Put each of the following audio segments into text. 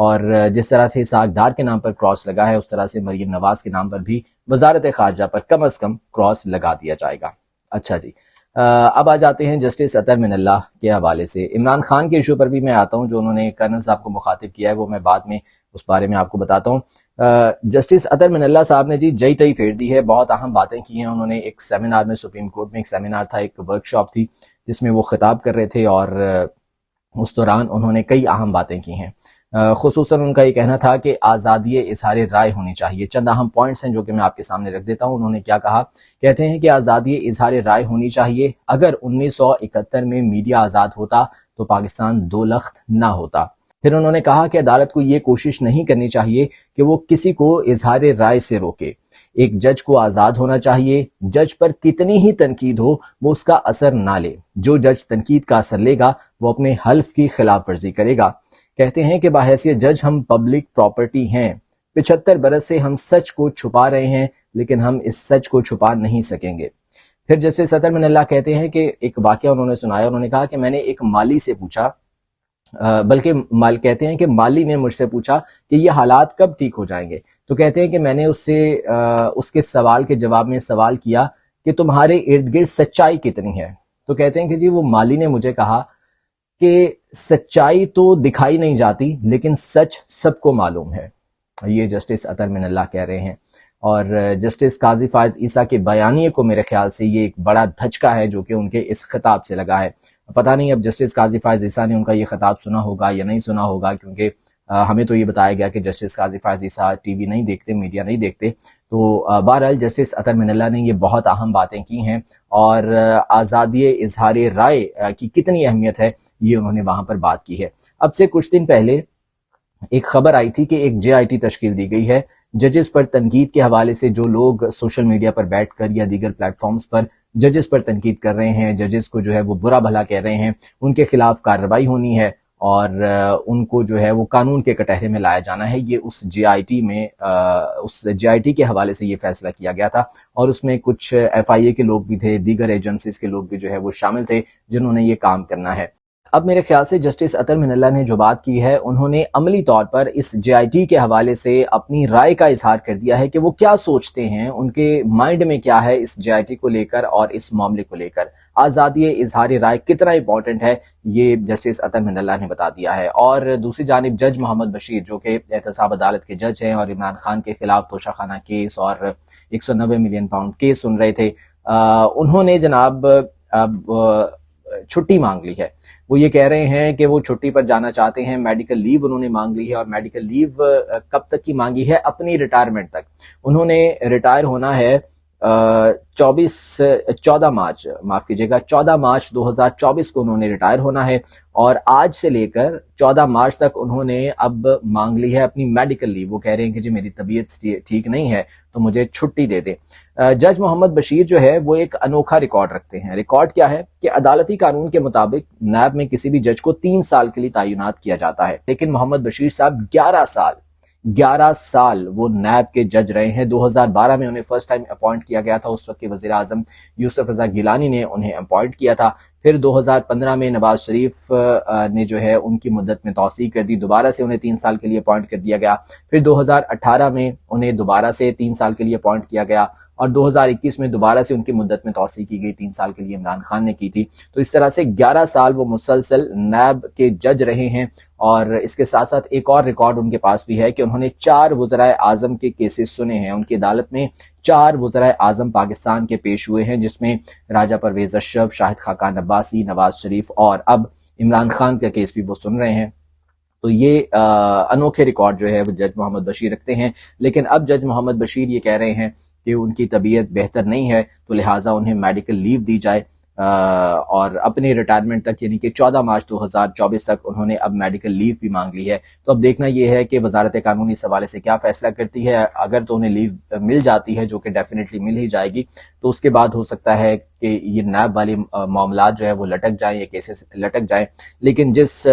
اور جس طرح سے اسحاق ڈار کے نام پر کراس لگا ہے اس طرح سے مریم نواز کے نام پر بھی وزارت خارجہ پر کم از کم کراس لگا دیا جائے گا۔ اچھا جی، اب آ جاتے ہیں جسٹس اطہر من اللہ کے حوالے سے۔ عمران خان کے ایشو پر بھی میں آتا ہوں، جو انہوں نے کرنل صاحب کو مخاطب کیا ہے وہ میں بعد میں اس بارے میں آپ کو بتاتا ہوں۔ جسٹس اطہر من اللہ صاحب نے جی جئی تئی پھیر دی ہے، بہت اہم باتیں کی ہیں انہوں نے۔ ایک سیمینار میں سپریم کورٹ میں ایک سیمینار تھا، ایک ورکشاپ تھی جس میں وہ خطاب کر رہے تھے، اور اس دوران انہوں نے کئی اہم باتیں کی ہیں۔ خصوصاً ان کا یہ کہنا تھا کہ آزادی اظہار رائے ہونی چاہیے۔ چند اہم پوائنٹس ہیں جو کہ میں آپ کے سامنے رکھ دیتا ہوں۔ انہوں نے کیا کہا؟ کہتے ہیں کہ آزادی اظہار رائے ہونی چاہیے۔ اگر 1971 میں میڈیا آزاد ہوتا تو پاکستان دو لخت نہ ہوتا۔ پھر انہوں نے کہا کہ عدالت کو یہ کوشش نہیں کرنی چاہیے کہ وہ کسی کو اظہار رائے سے روکے۔ ایک جج کو آزاد ہونا چاہیے، جج پر کتنی ہی تنقید ہو وہ اس کا اثر نہ لے۔ جو جج تنقید کا اثر لے گا وہ اپنے حلف کی خلاف ورزی کرے گا۔ کہتے ہیں کہ بحیثیت جج ہم پبلک پراپرٹی ہیں۔ 75 برس سے ہم سچ کو چھپا رہے ہیں لیکن ہم اس سچ کو چھپا نہیں سکیں گے۔ پھر جسٹس اطہر من اللہ کہتے ہیں کہ ایک واقعہ انہوں نے سنایا، انہوں نے کہا کہ میں نے ایک مالی سے پوچھا، کہتے ہیں کہ مالی نے مجھ سے پوچھا کہ یہ حالات کب ٹھیک ہو جائیں گے، تو کہتے ہیں کہ میں نے اس سے اس کے سوال کے جواب میں سوال کیا کہ تمہارے ارد گرد سچائی کتنی ہے، تو کہتے ہیں کہ جی وہ مالی نے مجھے کہا کہ سچائی تو دکھائی نہیں جاتی لیکن سچ سب کو معلوم ہے۔ یہ جسٹس اطہر من اللہ کہہ رہے ہیں۔ اور جسٹس قاضی فائز عیسیٰ کے بیانیے کو میرے خیال سے یہ ایک بڑا دھچکا ہے جو کہ ان کے اس خطاب سے لگا ہے۔ پتہ نہیں اب جسٹس قاضی فائز عیسیٰ نے ان کا یہ خطاب سنا ہوگا یا نہیں سنا ہوگا، کیونکہ ہمیں تو یہ بتایا گیا کہ جسٹس قاضی فائز عیسیٰ ٹی وی نہیں دیکھتے، میڈیا نہیں دیکھتے، تو بہرحال جسٹس اطہر من اللہ نے یہ بہت اہم باتیں کی ہیں، اور آزادی اظہار رائے کی کتنی اہمیت ہے یہ انہوں نے وہاں پر بات کی ہے۔ اب سے کچھ دن پہلے ایک خبر آئی تھی کہ ایک جے آئی ٹی تشکیل دی گئی ہے۔ ججز پر تنقید کے حوالے سے جو لوگ سوشل میڈیا پر بیٹھ کر یا دیگر پلیٹ فارمز پر ججز پر تنقید کر رہے ہیں، ججز کو جو ہے وہ برا بھلا کہہ رہے ہیں، ان کے خلاف کارروائی ہونی ہے اور ان کو جو ہے وہ قانون کے کٹہرے میں لایا جانا ہے۔ یہ اس جے آئی ٹی میں اس جے آئی ٹی کے حوالے سے یہ فیصلہ کیا گیا تھا، اور اس میں کچھ ایف آئی اے کے لوگ بھی تھے، دیگر ایجنسیز کے لوگ بھی جو ہے وہ شامل تھے جنہوں نے یہ کام کرنا ہے۔ اب میرے خیال سے جسٹس اطہر من اللہ نے جو بات کی ہے، انہوں نے عملی طور پر اس جے آئی ٹی کے حوالے سے اپنی رائے کا اظہار کر دیا ہے کہ وہ کیا سوچتے ہیں، ان کے مائنڈ میں کیا ہے اس جے آئی ٹی کو لے کر اور اس معاملے کو لے کر۔ آزادی اظہار رائے کتنا امپورٹنٹ ہے یہ جسٹس اطہر من اللہ نے بتا دیا ہے۔ اور دوسری جانب جج محمد بشیر جو کہ احتساب عدالت کے جج ہیں اور عمران خان کے خلاف توشہ خانہ کیس اور 190 ملین پاؤنڈ کیس سن رہے تھے، انہوں نے جناب اب چھٹی مانگ لی ہے۔ وہ یہ کہہ رہے ہیں کہ وہ چھٹی پر جانا چاہتے ہیں، میڈیکل لیو انہوں نے مانگ لی ہے، اور میڈیکل لیو کب تک کی مانگی ہے؟ اپنی ریٹائرمنٹ تک۔ انہوں نے ریٹائر ہونا ہے 14 مارچ 2024 کو انہوں نے ریٹائر ہونا ہے، اور آج سے لے کر 14 مارچ تک انہوں نے اب مانگ لی ہے اپنی میڈیکل لیو۔ وہ کہہ رہے ہیں کہ جی میری طبیعت ٹھیک نہیں ہے تو مجھے چھٹی دے دیں۔ جج محمد بشیر جو ہے وہ ایک انوکھا ریکارڈ رکھتے ہیں۔ ریکارڈ کیا ہے کہ عدالتی قانون کے مطابق نیب میں کسی بھی جج کو 3 سال کے لیے تعینات کیا جاتا ہے، لیکن محمد بشیر صاحب 11 سال وہ نیب کے جج رہے ہیں۔ 2012 میں انہیں فرسٹ ٹائم اپوائنٹ کیا گیا تھا، اس وقت کے وزیر اعظم یوسف رضا گیلانی نے انہیں اپوائنٹ کیا تھا۔ پھر 2015 میں نواز شریف نے جو ہے ان کی مدت میں توسیع کر دی، دوبارہ سے انہیں 3 سال کے لیے اپوائنٹ کر دیا گیا۔ پھر 2018 میں انہیں دوبارہ سے 3 سال کے لیے اپوائنٹ کیا گیا، اور 2021 میں دوبارہ سے ان کی مدت میں توسیع کی گئی، 3 سال کے لیے عمران خان نے کی تھی۔ تو اس طرح سے 11 سال وہ مسلسل نیب کے جج رہے ہیں، اور اس کے ساتھ ساتھ ایک اور ریکارڈ ان کے پاس بھی ہے کہ انہوں نے 4 وزرائے اعظم کے کیسز سنے ہیں۔ ان کی عدالت میں 4 وزرائے اعظم پاکستان کے پیش ہوئے ہیں، جس میں راجہ پرویز اشرف، شاہد خاقان عباسی، نواز شریف اور اب عمران خان کا کیس بھی وہ سن رہے ہیں۔ تو یہ انوکھے ریکارڈ جو ہے وہ جج محمد بشیر رکھتے ہیں، لیکن اب جج محمد بشیر یہ کہہ رہے ہیں کہ ان کی طبیعت بہتر نہیں ہے تو لہٰذا انہیں میڈیکل لیو دی جائے، اور اپنی ریٹائرمنٹ تک یعنی کہ 14 مارچ 2024 تک انہوں نے اب میڈیکل لیو بھی مانگ لی ہے۔ تو اب دیکھنا یہ ہے کہ وزارت قانون اس حوالے سے کیا فیصلہ کرتی ہے۔ اگر تو انہیں لیو مل جاتی ہے، جو کہ ڈیفینیٹلی مل ہی جائے گی، تو اس کے بعد ہو سکتا ہے کہ یہ نیب والی معاملات جو ہے وہ لٹک جائیں، یہ کیسز لٹک جائیں۔ لیکن جس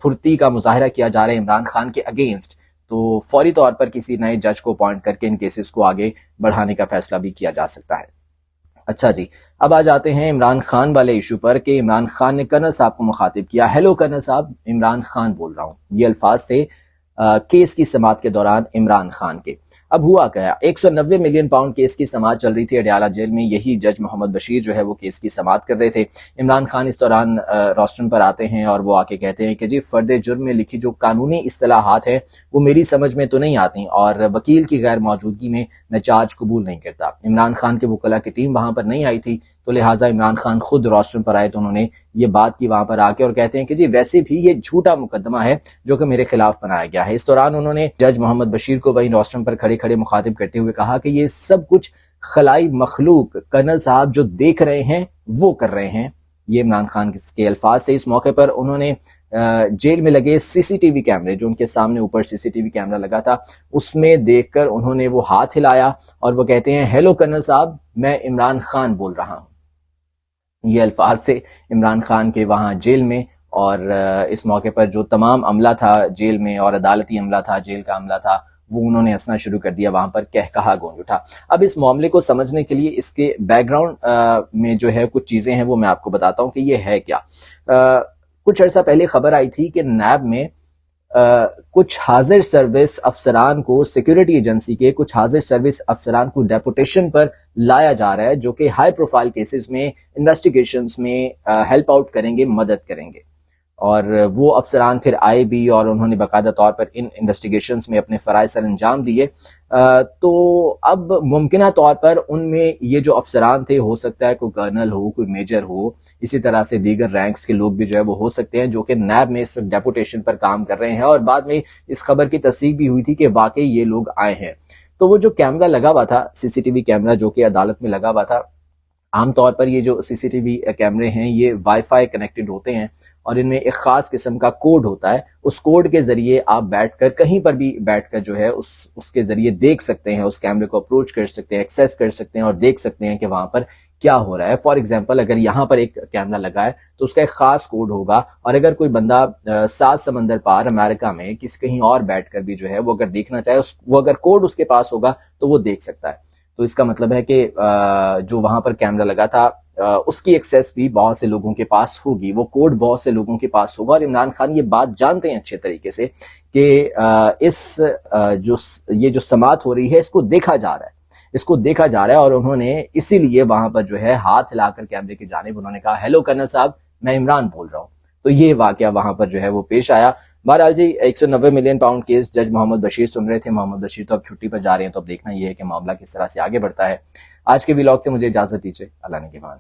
پھرتی کا مظاہرہ کیا جا رہا ہے عمران خان کے اگینسٹ، تو فوری طور پر کسی نئے جج کو اپوائنٹ کر کے ان کیسز کو آگے بڑھانے کا فیصلہ بھی کیا جا سکتا ہے۔ اچھا جی، اب آ جاتے ہیں عمران خان والے ایشو پر کہ عمران خان نے کرنل صاحب کو مخاطب کیا۔ ہیلو کرنل صاحب، عمران خان بول رہا ہوں، یہ الفاظ تھے کیس کی سماعت کے دوران عمران خان کے۔ اب ہوا کیا، 190 ملین پاؤنڈ کیس کی سماعت چل رہی تھی اڈیالہ جیل میں، یہی جج محمد بشیر جو ہے وہ کیس کی سماعت کر رہے تھے۔ عمران خان اس دوران روسٹرن پر آتے ہیں اور وہ آ کے کہتے ہیں کہ جی فرد جرم میں لکھی جو قانونی اصطلاحات ہیں وہ میری سمجھ میں تو نہیں آتی، اور وکیل کی غیر موجودگی میں چارج قبول نہیں کرتا۔ عمران خان کے وکلاء کی ٹیم وہاں پر نہیں آئی تھی، تو لہٰذا عمران خان خود روسٹرن پر آئے تو انہوں نے یہ بات کی وہاں پر آ کے، اور کہتے ہیں کہ جی ویسے بھی یہ جھوٹا مقدمہ ہے جو کہ میرے خلاف بنایا گیا ہے۔ اس دوران انہوں نے جج محمد بشیر کو وہیں روسٹرن پر کھڑے کھڑے مخاطب کرتے ہوئے کہا کہ یہ سب کچھ خلائی مخلوق کرنل صاحب جو دیکھ رہے ہیں وہ کر رہے ہیں، یہ عمران خان کے الفاظ سے۔ اس موقع پر انہوں نے جیل میں لگے سی سی ٹی وی کیمرے، جو ان کے سامنے اوپر سی سی ٹی وی کیمرہ لگا تھا، اس میں دیکھ کر انہوں نے وہ ہاتھ ہلایا اور وہ کہتے ہیں ہیلو کرنل صاحب، میں عمران خان بول رہا ہوں، یہ الفاظ سے عمران خان کے وہاں جیل میں۔ اور اس موقع پر جو تمام عملہ تھا جیل میں اور عدالتی عملہ تھا، جیل کا عملہ تھا، وہ انہوں نے ہنسنا شروع کر دیا، وہاں پر کہا گونج اٹھا۔ اب اس معاملے کو سمجھنے کے لیے اس کے بیک گراؤنڈ میں جو ہے کچھ چیزیں ہیں وہ میں آپ کو بتاتا ہوں کہ یہ ہے کیا۔ کچھ عرصہ پہلے خبر آئی تھی کہ نیب میں کچھ حاضر سروس افسران کو، سیکیورٹی ایجنسی کے کچھ حاضر سروس افسران کو ڈیپوٹیشن پر لایا جا رہا ہے، جو کہ ہائی پروفائل کیسز میں، انویسٹیگیشنز میں ہیلپ آؤٹ کریں گے، مدد کریں گے۔ اور وہ افسران پھر آئے بھی اور انہوں نے باقاعدہ طور پر ان انویسٹیگیشنز میں اپنے فرائض سر انجام دیے۔ تو اب ممکنہ طور پر ان میں یہ جو افسران تھے، ہو سکتا ہے کوئی کرنل ہو، کوئی میجر ہو، اسی طرح سے دیگر رینکس کے لوگ بھی جو ہے وہ ہو سکتے ہیں، جو کہ نیب میں اس وقت ڈیپوٹیشن پر کام کر رہے ہیں، اور بعد میں اس خبر کی تصدیق بھی ہوئی تھی کہ واقعی یہ لوگ آئے ہیں۔ تو وہ جو کیمرہ لگا ہوا تھا، سی سی ٹی وی کیمرہ جو کہ عدالت میں لگا ہوا تھا، عام طور پر یہ جو سی سی ٹی وی کیمرے ہیں یہ وائی فائی کنیکٹڈ ہوتے ہیں، اور ان میں ایک خاص قسم کا کوڈ ہوتا ہے، اس کوڈ کے ذریعے آپ بیٹھ کر کہیں پر بھی بیٹھ کر جو ہے اس کے ذریعے دیکھ سکتے ہیں، اس کیمرے کو اپروچ کر سکتے ہیں، ایکسیس کر سکتے ہیں اور دیکھ سکتے ہیں کہ وہاں پر کیا ہو رہا ہے۔ فار ایگزامپل اگر یہاں پر ایک کیمرہ لگا ہے تو اس کا ایک خاص کوڈ ہوگا، اور اگر کوئی بندہ 7 سمندر پار امریکہ میں کہیں اور بیٹھ کر بھی جو ہے وہ اگر دیکھنا چاہے، وہ اگر کوڈ اس کے پاس ہوگا تو وہ دیکھ سکتا ہے۔ تو اس کا مطلب ہے کہ جو وہاں پر کیمرہ لگا تھا اس کی ایکسیس بھی بہت سے لوگوں کے پاس ہوگی، وہ کوڈ بہت سے لوگوں کے پاس ہوگا، اور عمران خان یہ بات جانتے ہیں اچھے طریقے سے کہ یہ جو سماعت ہو رہی ہے اس کو دیکھا جا رہا ہے، اور انہوں نے اسی لیے وہاں پر جو ہے ہاتھ ہلا کر کیمرے کی جانب انہوں نے کہا ہیلو کرنل صاحب، میں عمران بول رہا ہوں۔ تو یہ واقعہ وہاں پر جو ہے وہ پیش آیا۔ بہرحال جی 190 ملین پاؤنڈ کیس جج محمد بشیر سن رہے تھے، محمد بشیر تو اب چھٹی پر جا رہے ہیں، تو اب دیکھنا یہ ہے کہ معاملہ کس طرح سے آگے بڑھتا ہے۔ آج کے ولاگ سے مجھے اجازت دیجیے، اللہ نگہبان۔